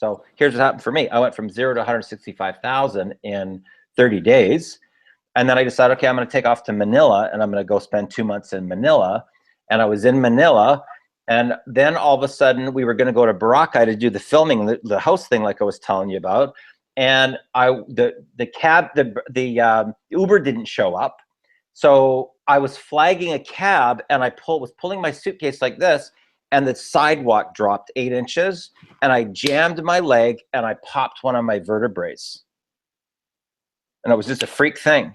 So here's what happened for me. I went from 0 to 165,000 in 30 days. And then I decided, okay, I'm going to take off to Manila and I'm going to go spend 2 months in Manila. And I was in Manila. And then all of a sudden we were going to go to Boracay to do the filming, the house thing, like I was telling you about. And the Uber didn't show up. So I was flagging a cab and I was pulling my suitcase like this, and the sidewalk dropped 8 inches and I jammed my leg and I popped one of my vertebrae. And it was just a freak thing.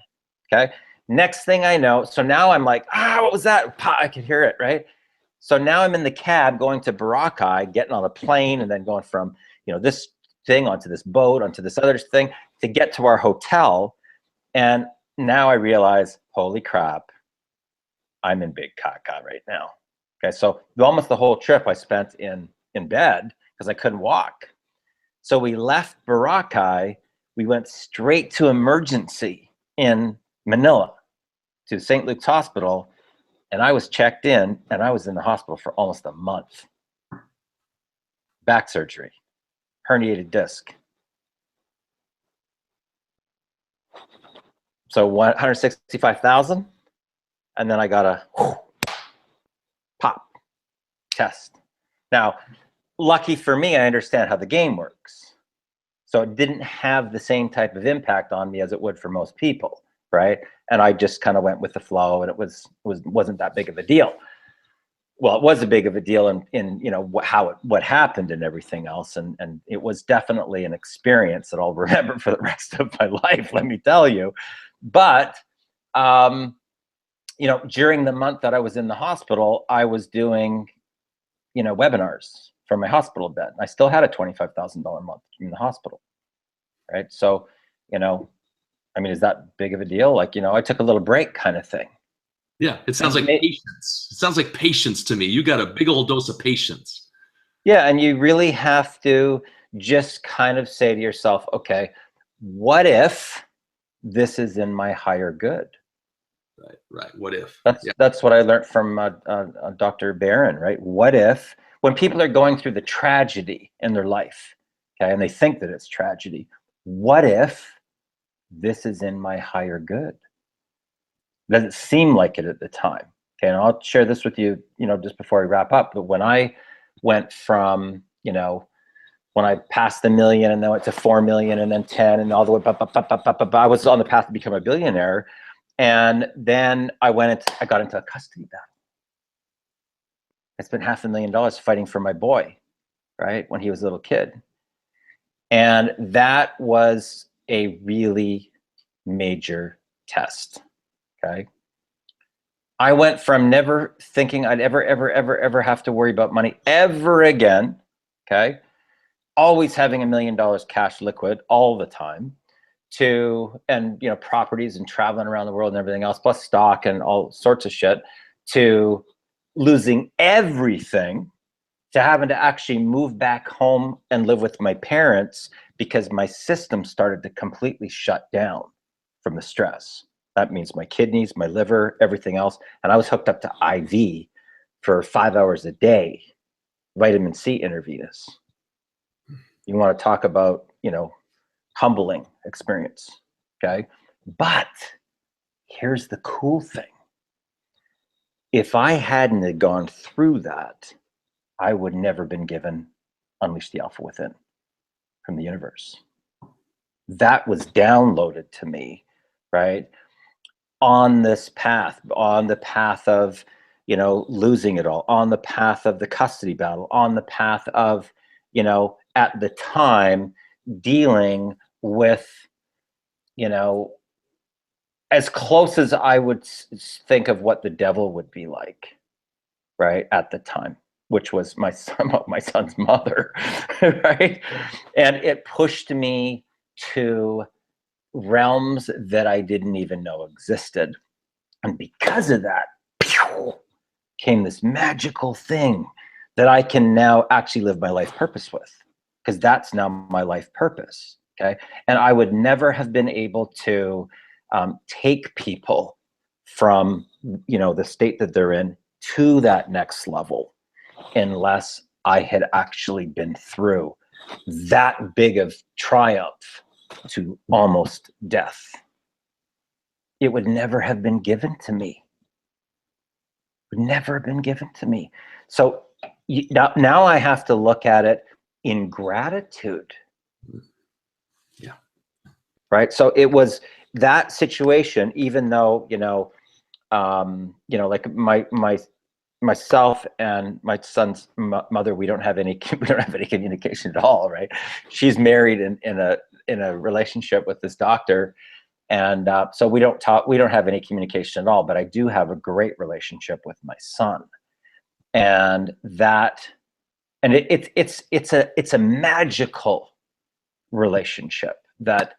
Okay. Next thing I know, so now I'm like, what was that? I could hear it, right? So now I'm in the cab going to Boracay, getting on a plane and then going from, this thing onto this boat, onto this other thing to get to our hotel. And now I realize, holy crap, I'm in big caca right now. Okay, so almost the whole trip I spent in bed because I couldn't walk. So we left Boracay, we went straight to emergency in Manila to St. Luke's Hospital, and I was checked in and I was in the hospital for almost a month. Back surgery, herniated disc. So 165,000, and then I got a pop test. Now, lucky for me, I understand how the game works. So it didn't have the same type of impact on me as it would for most people, right? And I just kind of went with the flow, and it wasn't that big of a deal. Well, it was a big of a deal in what happened and everything else, and it was definitely an experience that I'll remember for the rest of my life, let me tell you. But during the month that I was in the hospital, I was doing webinars from my hospital bed. I still had a $25,000 month in the hospital, right? So is that big of a deal? Like, I took a little break kind of thing. Yeah, it sounds like patience. It sounds like patience to me. You got a big old dose of patience. Yeah, and you really have to just kind of say to yourself, okay, what if this is in my higher good? Right. What if? That's what I learned from Dr. Darren, right? What if, when people are going through the tragedy in their life, okay, and they think that it's tragedy, what if this is in my higher good? Doesn't seem like it at the time. Okay, and I'll share this with you, just before I wrap up. But when I went from, when I passed the million and then went to 4 million and then 10 and all the way, I was on the path to become a billionaire. And then I got into a custody battle. I spent $500,000 fighting for my boy, right, when he was a little kid. And that was a really major test. Okay. I went from never thinking I'd ever have to worry about money ever again. Okay. Always having $1 million cash liquid all the time, and properties and traveling around the world and everything else, plus stock and all sorts of shit, to losing everything, to having to actually move back home and live with my parents because my system started to completely shut down from the stress. That means my kidneys, my liver, everything else. And I was hooked up to IV for 5 hours a day, vitamin C intravenous. You want to talk about, humbling experience, okay? But here's the cool thing. If I hadn't have gone through that, I would never been given Unleash the Alpha Within from the universe. That was downloaded to me, right? On this path, on the path of, losing it all, on the path of the custody battle, on the path of, at the time, dealing with, as close as I would think of what the devil would be like, right, at the time, which was my son's mother, right? And it pushed me to realms that I didn't even know existed. And because of that, came this magical thing that I can now actually live my life purpose with, because that's now my life purpose. Okay. And I would never have been able to take people from, the state that they're in to that next level unless I had actually been through that big of triumph to almost death. It would never have been given to me. Would never have been given to me. So now I have to look at it in gratitude. Yeah. Right. So it was that situation, even though, like myself and my son's mother, we don't have any communication at all. Right. She's married in a relationship with this doctor. And so we don't have any communication at all, but I do have a great relationship with my son. And it's a magical relationship that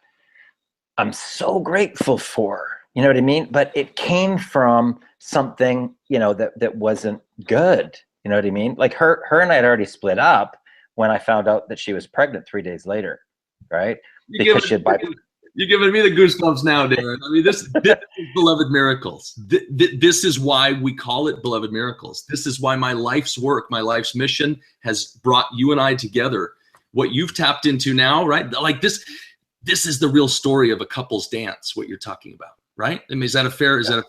I'm so grateful for, you know what I mean? But it came from something, that wasn't good. You know what I mean? Like her and I had already split up when I found out that she was pregnant 3 days later, right? Because she had You're giving me the goosebumps now, Darren. I mean, this is Beloved Miracles. This is why we call it Beloved Miracles. This is why my life's work, my life's mission has brought you and I together. What you've tapped into now, right? Like this is the real story of a couple's dance, what you're talking about, right? I mean, is that a fair, absolutely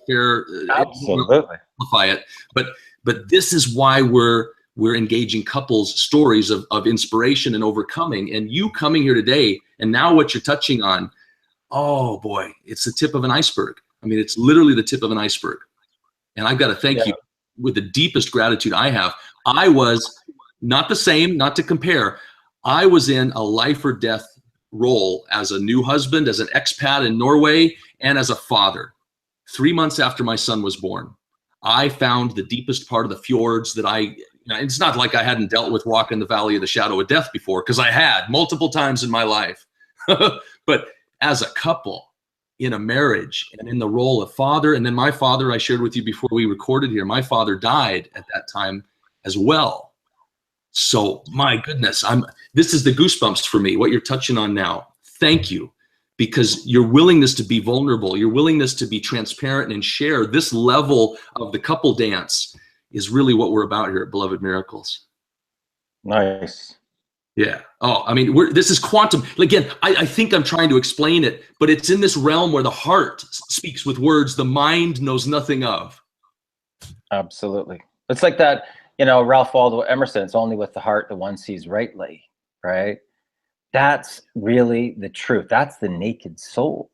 simplify it? But this is why we're engaging couples' stories of inspiration and overcoming. And you coming here today, and now what you're touching on, oh boy, it's the tip of an iceberg. I mean, it's literally the tip of an iceberg. And I've got to thank you with the deepest gratitude I have. I was not the same, not to compare. I was in a life or death role as a new husband, as an expat in Norway, and as a father. 3 months after my son was born, I found the deepest part of the fjords that it's not like I hadn't dealt with walking the valley of the shadow of death before, because I had multiple times in my life. But as a couple, in a marriage, and in the role of father, and then my father, I shared with you before we recorded here, my father died at that time as well. So my goodness, this is the goosebumps for me, what you're touching on now. Thank you, because your willingness to be vulnerable, your willingness to be transparent and share this level of the couple dance is really what we're about here at Beloved Miracles. Nice. Yeah. Oh, I mean, this is quantum. Again, I think I'm trying to explain it, but it's in this realm where the heart speaks with words the mind knows nothing of. Absolutely. It's like that, Ralph Waldo Emerson, it's only with the heart that one sees rightly, right? That's really the truth. That's the naked soul.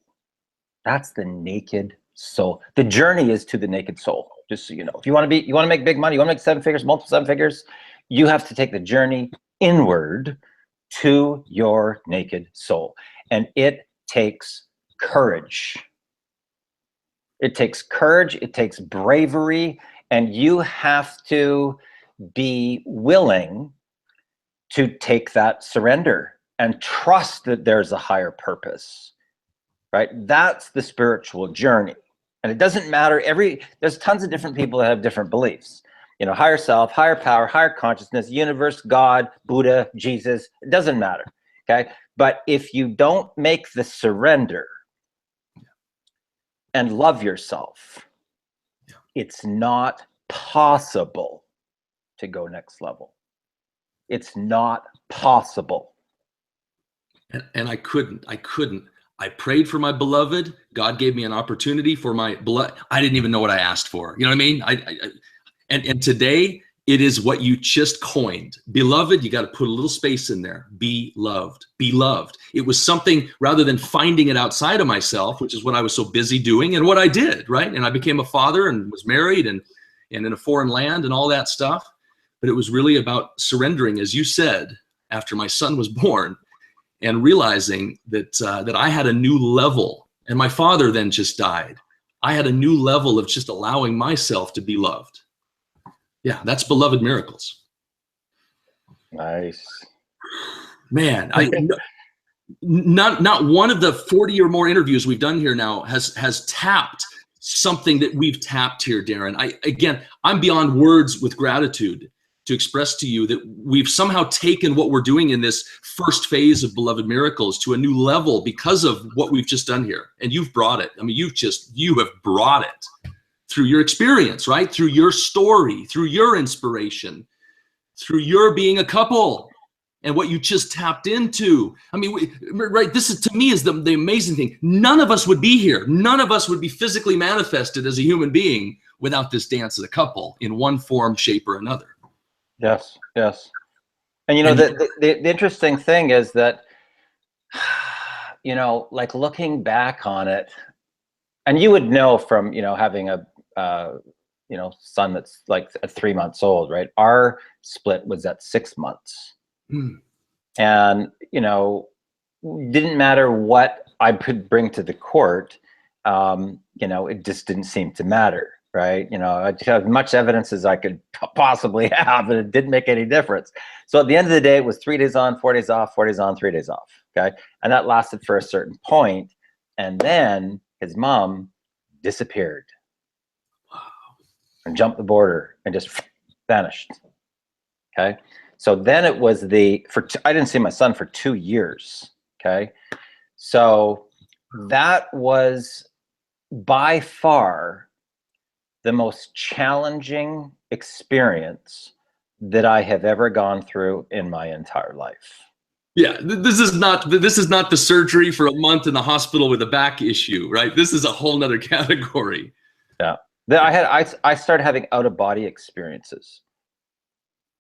That's the naked soul. The journey is to the naked soul. Just so you know, if you want to make big money, you want to make 7 figures, multiple 7 figures, you have to take the journey inward to your naked soul. And it takes courage. It takes courage. It takes bravery. And you have to be willing to take that surrender and trust that there's a higher purpose, right? That's the spiritual journey. And it doesn't matter, there's tons of different people that have different beliefs. Higher self, higher power, higher consciousness, universe, God, Buddha, Jesus, it doesn't matter, okay? But if you don't make the surrender and love yourself, it's not possible to go next level. It's not possible. And I couldn't. I prayed for my beloved. God gave me an opportunity for my blood. I didn't even know what I asked for. You know what I mean? And today it is what you just coined. Beloved, you got to put a little space in there. Be loved. Be loved. It was something rather than finding it outside of myself, which is what I was so busy doing and what I did, right? And I became a father and was married and in a foreign land and all that stuff. But it was really about surrendering, as you said, after my son was born, and realizing that I had a new level, and my father then just died. I had a new level of just allowing myself to be loved. Yeah, that's Beloved Miracles. Nice. Man, not one of the 40 or more interviews we've done here now has tapped something that we've tapped here, Darren. I'm beyond words with gratitude to express to you that we've somehow taken what we're doing in this first phase of Beloved Miracles to a new level because of what we've just done here. And you've brought it. I mean, you have brought it through your experience, right? Through your story, through your inspiration, through your being a couple. and what you just tapped into. I mean, right, this is, to me, is the amazing thing. None of us would be here. None of us would be physically manifested as a human being without this dance as a couple in one form, shape, or another. Yes, yes. And you know, the interesting thing is that, you know, like looking back on it, and you would know from, you know, having a, you know, son that's like 3 months old, right? Our split was at 6 months. And, you know, didn't matter what I could bring to the court, you know, it just didn't seem to matter, right? You know, I had as much evidence as I could possibly have, and it didn't make any difference. So at the end of the day, it was 3 days on, 4 days off, 4 days on, 3 days off, okay? And that lasted for a certain point, and then his mom disappeared. Wow. And jumped the border and just vanished, okay? So then it was I didn't see my son for 2 years, okay? So that was by far the most challenging experience that I have ever gone through in my entire life. Yeah, this is not the surgery for a month in the hospital with a back issue, right? This is a whole nother category. Yeah, I started having out-of-body experiences.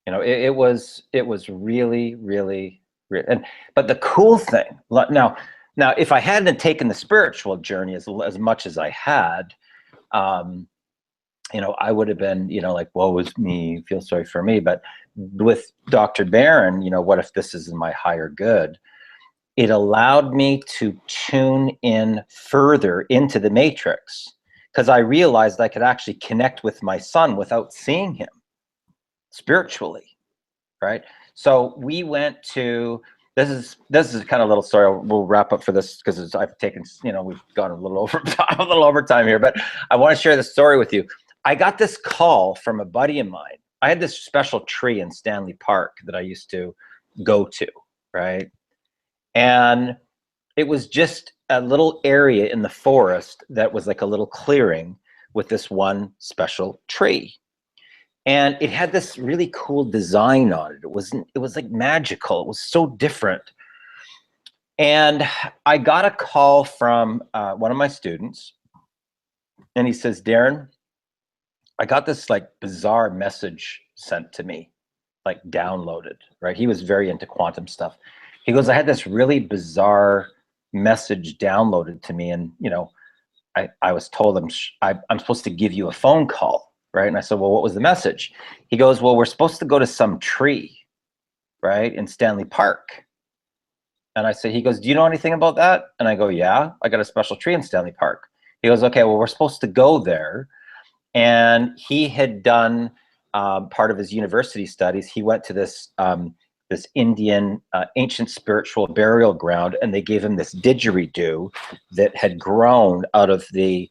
You know, it was really, really, but the cool thing now, if I hadn't taken the spiritual journey as much as I had, you know, I would have been, you know, like, woe is me, feel sorry for me. But with Dr. Darren, you know, what if this is in my higher good? It allowed me to tune in further into the matrix, because I realized I could actually connect with my son without seeing him spiritually, right? So we went to, this is kind of a little story. We'll wrap up for this because I've taken, you know, we've gone a little over time here, but I want to share this story with you. I got this call from a buddy of mine. I had this special tree in Stanley Park that I used to go to, right? And it was just a little area in the forest that was like a little clearing with this one special tree. And it had this really cool design on it. It was like magical. It was so different. And I got a call from one of my students, and he says, Darren, I got this like bizarre message sent to me, like downloaded, right? He was very into quantum stuff. He goes, I had this really bizarre message downloaded to me. And, you know, I was told I'm supposed to give you a phone call. Right. And I said, well, what was the message? He goes, well, we're supposed to go to some tree, right, in Stanley Park. And I said, he goes, do you know anything about that? And I go, yeah, I got a special tree in Stanley Park. He goes, okay, well, we're supposed to go there. And he had done part of his university studies. He went to this this Indian ancient spiritual burial ground, and they gave him this didgeridoo that had grown out of the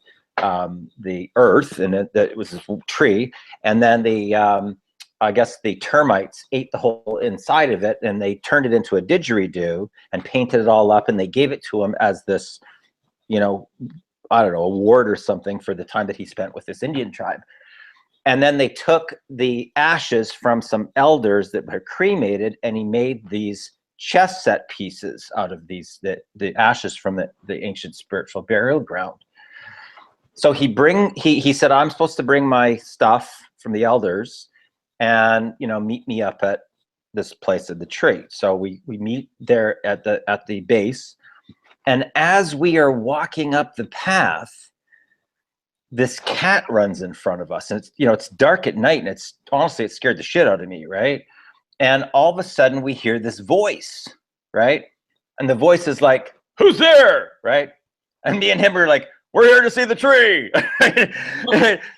earth, and it was this tree, and then I guess the termites ate the whole inside of it, and they turned it into a didgeridoo and painted it all up, and they gave it to him as this, you know, I don't know, award or something for the time that he spent with this Indian tribe. And then they took the ashes from some elders that were cremated, and he made these chess set pieces out of these, the ashes from the ancient spiritual burial ground. So he said, I'm supposed to bring my stuff from the elders and, you know, meet me up at this place at the tree. So we meet there at the base. And as we are walking up the path, this cat runs in front of us, and it's, you know, it's dark at night, and it's honestly, it scared the shit out of me. Right. And all of a sudden we hear this voice, right? And the voice is like, who's there? Right. And me and him were like, we're here to see the tree.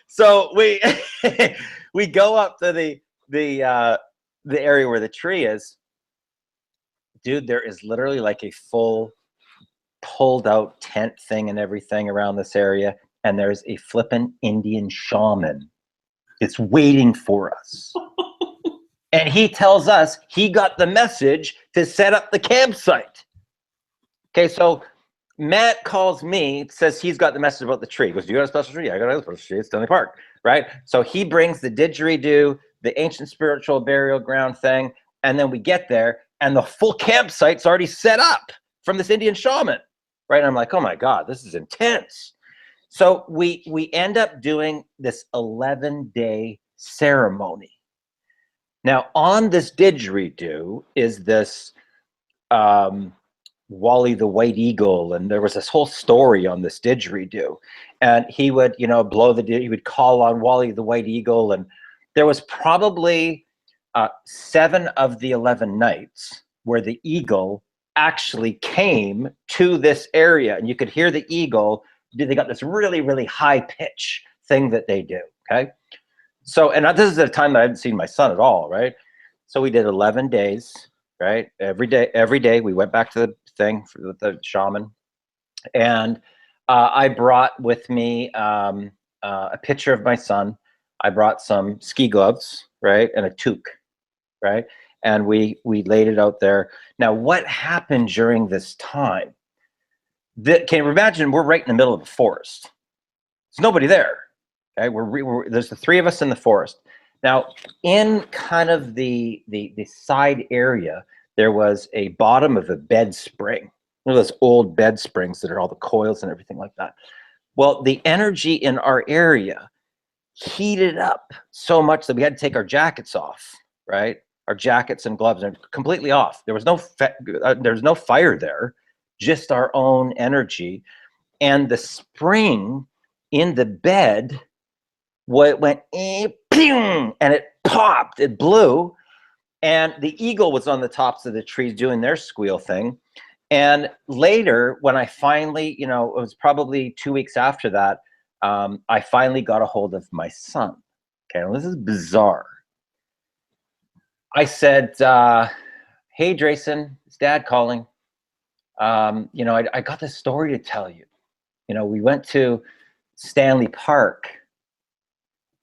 So we go up to the area where the tree is. Dude, there is literally like a full pulled out tent thing and everything around this area, and there's a flippin' Indian shaman. It's waiting for us. And he tells us he got the message to set up the campsite. Okay, so Matt calls me, says he's got the message about the tree. He goes, do you got a special tree? I got a special tree. It's Stanley Park, right? So he brings the didgeridoo, the ancient spiritual burial ground thing, and then we get there, and the full campsite's already set up from this Indian shaman, right? And I'm like, oh my God, this is intense. So we end up doing this 11-day ceremony. Now on this didgeridoo is this Wally the White Eagle, and there was this whole story on this didgeridoo, and he would, you know, he would call on Wally the White Eagle, and there was probably 7 of the 11 nights where the eagle actually came to this area, and you could hear the eagle. They got this really, really high pitch thing that they do. Okay, so, and this is a time that I hadn't seen my son at all, right? So we did 11 days, right? Every day we went back to the thing for the shaman, and I brought with me a picture of my son. I brought some ski gloves, right, and a toque, right, and we laid it out there. Now, what happened during this time? Can you imagine? We're right in the middle of a forest. There's nobody there. Okay, there's the 3 of us in the forest. Now, in kind of the side area, there was a bottom of a bed spring. One of those old bed springs that are all the coils and everything like that. Well, the energy in our area heated up so much that we had to take our jackets off, right? Our jackets and gloves are completely off. There was no fire there, just our own energy. And the spring in the bed, went and it popped, it blew. And the eagle was on the tops of the trees doing their squeal thing. And later, when I finally, you know, it was probably 2 weeks after that, I finally got a hold of my son. Okay, well, this is bizarre. I said, hey, Drayson, it's Dad calling. You know, I got this story to tell you. You know, we went to Stanley Park,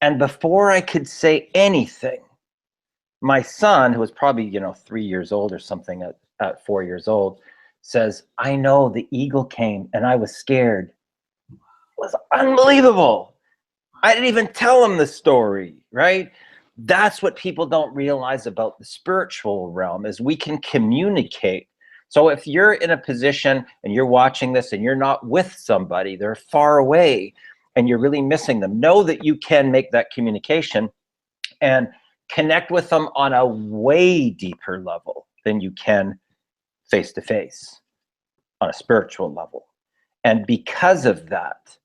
and before I could say anything, my son, who was probably, you know, 3 years old or something at 4 years old, says, I know the eagle came and I was scared. It was unbelievable. I didn't even tell him the story, right? That's what people don't realize about the spiritual realm, is we can communicate. So if you're in a position and you're watching this and you're not with somebody, they're far away and you're really missing them, know that you can make that communication and connect with them on a way deeper level than you can face to face on a spiritual level. And because of that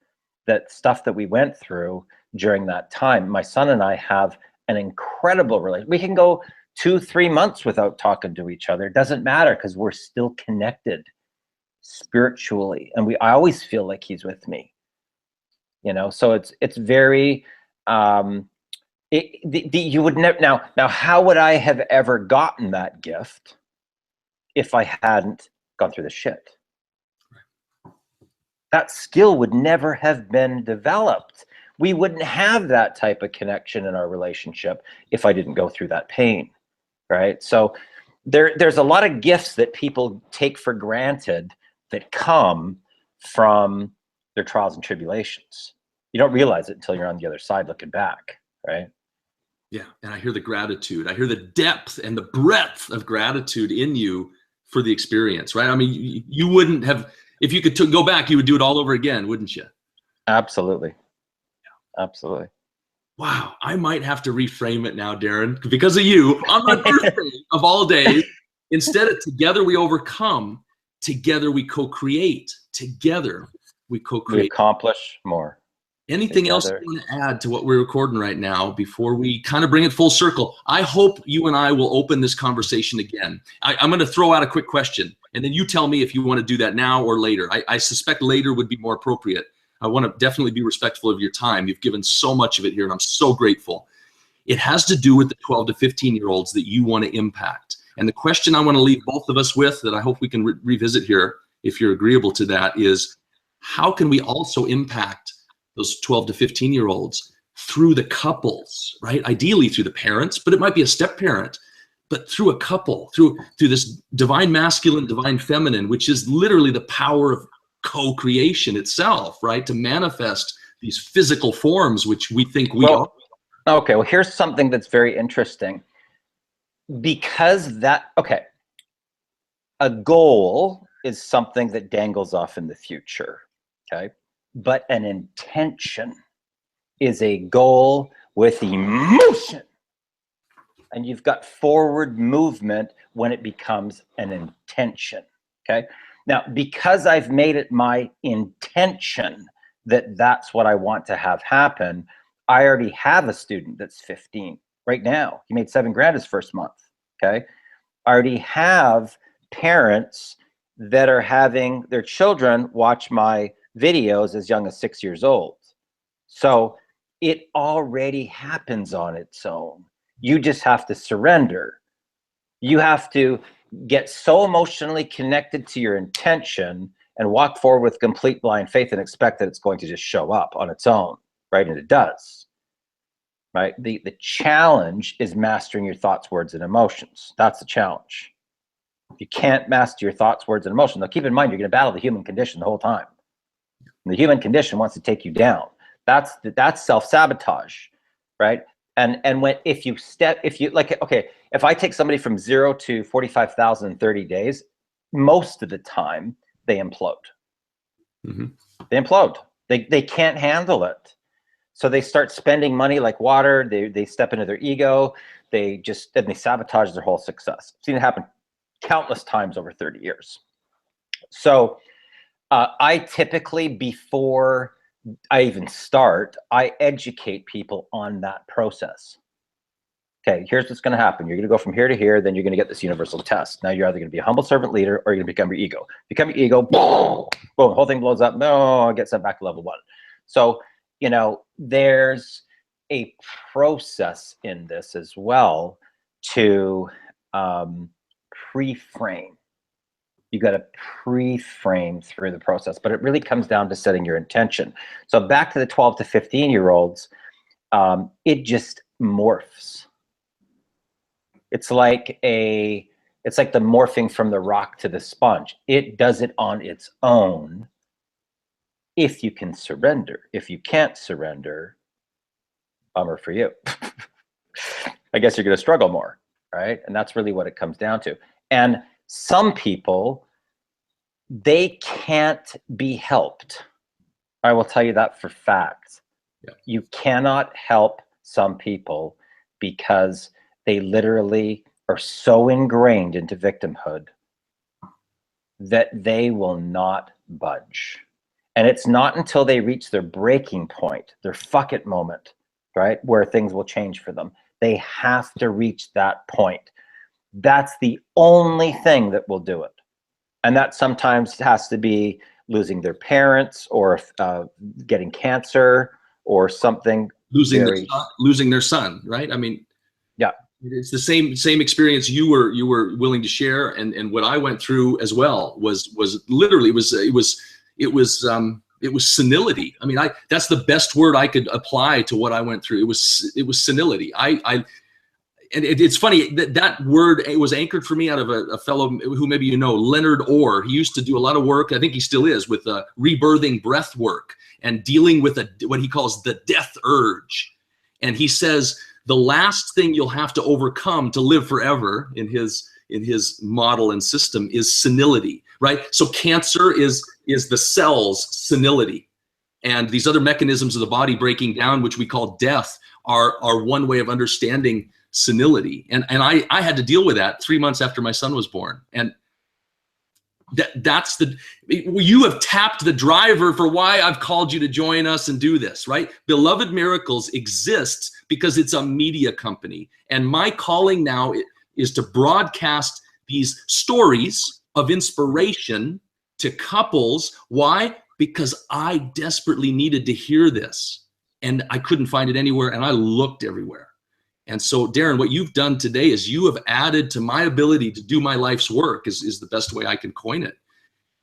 stuff that we went through during that time, my son and I have an incredible relationship. We can go 2-3 months without talking to each other. It doesn't matter, because we're still connected spiritually. And I always feel like he's with me, you know? So it's very, you would never, now, how would I have ever gotten that gift if I hadn't gone through the shit? That skill would never have been developed. We wouldn't have that type of connection in our relationship if I didn't go through that pain, right? So there's a lot of gifts that people take for granted that come from their trials and tribulations. You don't realize it until you're on the other side looking back, right? Yeah, and I hear the gratitude. I hear the depth and the breadth of gratitude in you for the experience, right? I mean, you wouldn't have, if you could go back, you would do it all over again, wouldn't you? Absolutely. Yeah. Absolutely. Wow, I might have to reframe it now, Darren, because of you. On my birthday of all days, instead of together we overcome, together we co-create. Together we co-create. We accomplish more. Anything together else you want to add to what we're recording right now before we kind of bring it full circle? I hope you and I will open this conversation again. I'm going to throw out a quick question, and then you tell me if you want to do that now or later. I suspect later would be more appropriate. I want to definitely be respectful of your time. You've given so much of it here, and I'm so grateful. It has to do with the 12 to 15-year-olds that you want to impact. And the question I want to leave both of us with, that I hope we can revisit here, if you're agreeable to that, is how can we also impact those 12 to 15-year-olds through the couples, right? Ideally through the parents, but it might be a step parent, but through a couple, through this divine masculine, divine feminine, which is literally the power of co-creation itself, right? To manifest these physical forms, which we think we are. Okay, well, here's something that's very interesting. Because okay, A goal is something that dangles off in the future, okay? But an intention is a goal with emotion. And you've got forward movement when it becomes an intention, okay? Now, because I've made it my intention that that's what I want to have happen, I already have a student that's 15 right now. He made $7,000 his first month, okay? I already have parents that are having their children watch my videos as young as 6 years old. So it already happens on its own. You just have to surrender. You have to get so emotionally connected to your intention and walk forward with complete blind faith and expect that it's going to just show up on its own, right? And it does, right? The challenge is mastering your thoughts, words, and emotions. That's the challenge. If you can't master your thoughts, words, and emotions, now keep in mind, you're going to battle the human condition the whole time. And the human condition wants to take you down. That's self-sabotage, right? And when, if you like, okay, if I take somebody from 0 to 45,000 in 30 days, most of the time they implode. Mm-hmm. They implode. They can't handle it. So they start spending money like water. They step into their ego. They sabotage their whole success. I've seen it happen countless times over 30 years. So I typically, before I even start, I educate people on that process. Okay, here's what's going to happen. You're going to go from here to here, then you're going to get this universal test. Now you're either going to be a humble servant leader or you're going to become your ego. Become your ego, boom, boom, the whole thing blows up. No, it gets sent back to level 1. So, you know, there's a process in this as well to pre-frame. You got to pre-frame through the process, but it really comes down to setting your intention. So back to the 12 to 15-year-olds, it just morphs. It's like the morphing from the rock to the sponge. It does it on its own if you can surrender. If you can't surrender, bummer for you. I guess you're going to struggle more, right? And that's really what it comes down to. And some people, they can't be helped. I will tell you that for fact. Yeah. You cannot help some people because they literally are so ingrained into victimhood that they will not budge. And it's not until they reach their breaking point, their fuck it moment, right, where things will change for them. They have to reach that point. That's the only thing that will do it. And that sometimes has to be losing their parents or getting cancer or something. Losing their son, right? I mean, yeah, it's the same experience you were willing to share, and what I went through as well was literally it was senility. I mean, that's the best word I could apply to what I went through. It was senility. And it's funny that word, it was anchored for me out of a fellow who maybe you know, Leonard Orr. He used to do a lot of work, I think he still is, with rebirthing breath work and dealing with what he calls the death urge. And he says the last thing you'll have to overcome to live forever in his model and system is senility, right? So cancer is the cell's senility. And these other mechanisms of the body breaking down, which we call death, are one way of understanding senility. And I had to deal with that 3 months after my son was born. And you have tapped the driver for why I've called you to join us and do this, right? Beloved Miracles exists because it's a media company. And my calling now is to broadcast these stories of inspiration to couples. Why? Because I desperately needed to hear this. And I couldn't find it anywhere, and I looked everywhere. And so, Darren, what you've done today is you have added to my ability to do my life's work, is the best way I can coin it.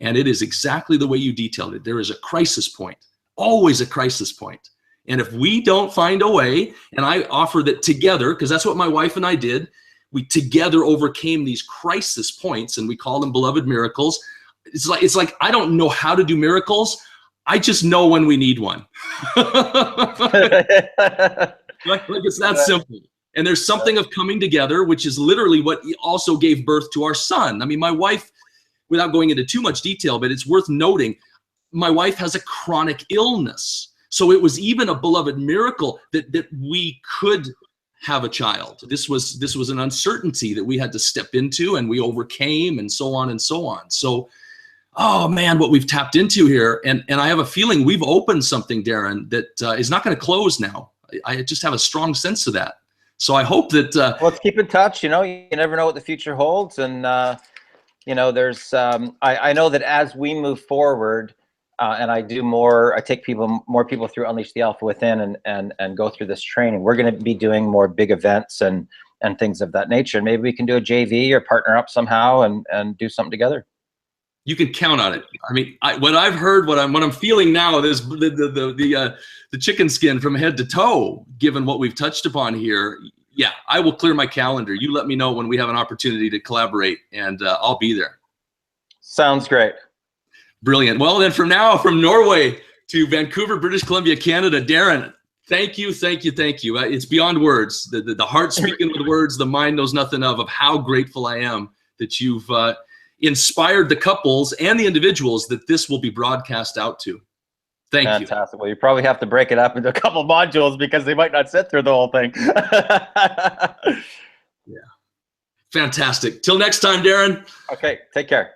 And it is exactly the way you detailed it. There is a crisis point, always a crisis point. And if we don't find a way, and I offer that together, because that's what my wife and I did, we together overcame these crisis points, and we call them Beloved Miracles. It's like I don't know how to do miracles. I just know when we need one. Like it's that simple. And there's something of coming together, which is literally what also gave birth to our son. I mean, my wife without going into too much detail, but it's worth noting, my wife has a chronic illness. So it was even a beloved miracle that we could have a child. This was an uncertainty that we had to step into, and we overcame, and so on and so on. So, oh man, what we've tapped into here. And I have a feeling we've opened something, Darren, that is not going to close now. I just have a strong sense of that. So I hope that well, let's keep in touch. You know, you never know what the future holds. And, you know, there's, I know that as we move forward, and I take more people through Unleash the Alpha Within and go through this training, we're going to be doing more big events and things of that nature. And maybe we can do a JV or partner up somehow and do something together. You can count on it. I mean, what I've heard, what I'm feeling now, is the chicken skin from head to toe, given what we've touched upon here. Yeah, I will clear my calendar. You let me know when we have an opportunity to collaborate, and I'll be there. Sounds great. Brilliant. Well, then from Norway to Vancouver, British Columbia, Canada, Darren, thank you. It's beyond words. The heart speaking with words, the mind knows nothing of how grateful I am that you've inspired the couples and the individuals that this will be broadcast out to. Thank you. Fantastic. Well, you probably have to break it up into a couple modules because they might not sit through the whole thing. Yeah. Fantastic. Till next time, Darren. Okay. Take care.